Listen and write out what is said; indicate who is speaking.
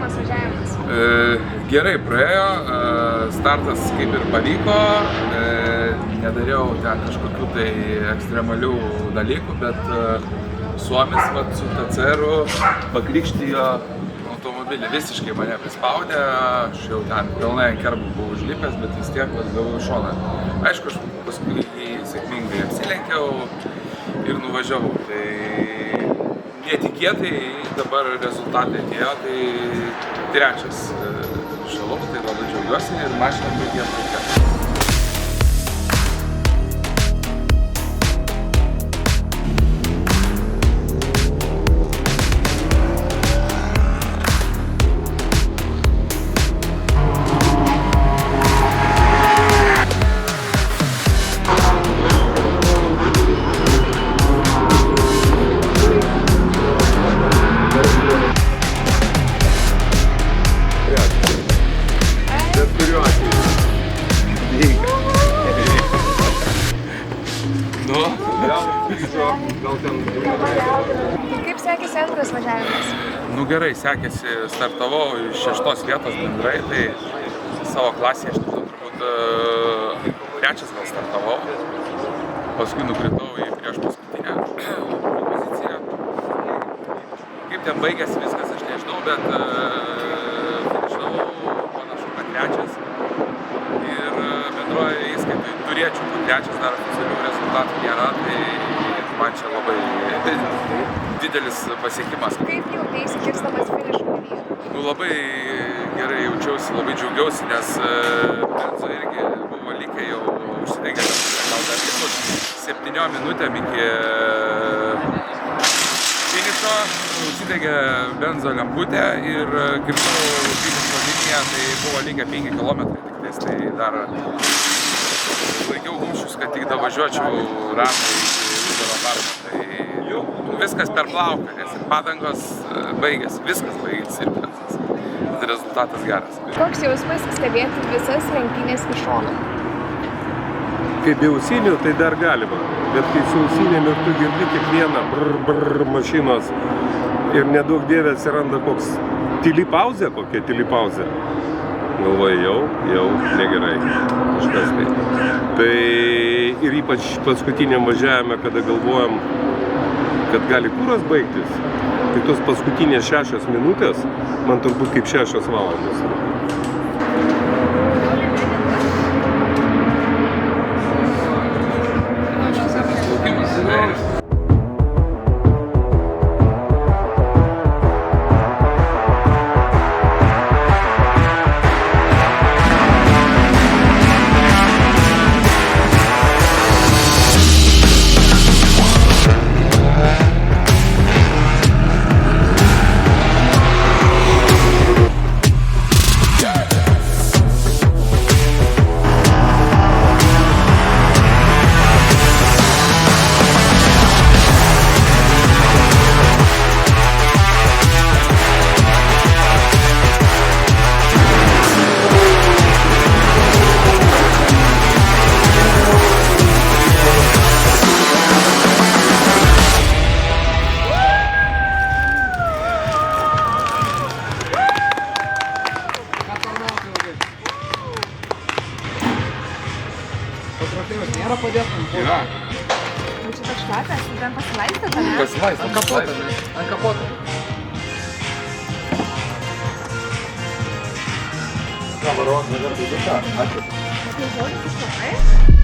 Speaker 1: dienos važiavimas?
Speaker 2: Gerai praėjo, startas kaip ir pavyko, nedariau ten kažkokių tai ekstremalių dalykų, bet Suomis su TCR-u pakrikštijo automobilį, visiškai mane prispaudė, aš jau ten pilnai ant kerbų buvau užlipęs, bet vis tiek gavau į šoną. Aišku, aš paskui jį sėkmingai apsilenkiau ir nuvažiavau. Tai netikėtai dabar rezultatai atėjo, tai trečias šalau, tai labai džiaugiuosi ir mašiną baigėm puikiai.
Speaker 1: Kaip sekėsi antras važiavimas?
Speaker 2: Gerai sekėsi, startavau iš 6 vietos bendrai, tai savo klasėje aš turbūt trečias gal startavau, paskui nukritau į prieš paskutinę poziciją. Kaip ten baigėsi viskas, aš nežinau, bet finišavau panašu, kad trečias ir bendroje įskaitai turėčiau, kad trečias dar oficialių rezultatų nėra, tai man čia labai didelis pasiekimas.
Speaker 1: Kaip jauteisi kirstamas finišo liniją?
Speaker 2: Labai gerai jaučiausi, labai džiaugiausi, nes Benzo irgi buvo likę jau užsidegę gal dar 7 minutėm iki finišo, užsidegė Benzo lemputė ir kirtau finišo liniją, tai buvo likę 5 km tiktais, tai dar laikiau kumščius, kad tik davažiuočiau ratą iki uždaro tarpo, tai viskas per plauką, nes ir padangos baigėsi, viskas baigėsi ir rezultatas geras.
Speaker 1: Koks jausmas stebėti visas lenktynės iš šono?
Speaker 3: Kai be ausinių, tai dar galima, bet kai su ausinėm ir tu girdi kiekvieną brr mašinos ir nedaug dievė atsiranda koks tyli pauzė, kokia tyli pauzė. Galvoju, jau negerai kažkas tai. Tai ir ypač paskutiniam važiavime, kada galvojam, kad gali kuras baigtis, tai tos paskutinės 6 minutės, man turbūt kaip 6 valandos.
Speaker 4: Nėra padėtum?
Speaker 2: Yra.
Speaker 1: Čia toks šlapės, ten pasilaistėt, ne?
Speaker 2: Pasilaistėt.
Speaker 4: Ant kapoto.
Speaker 2: Ką, varos, nevertų dušą? Ačiū.
Speaker 1: Tai žodis išlapai?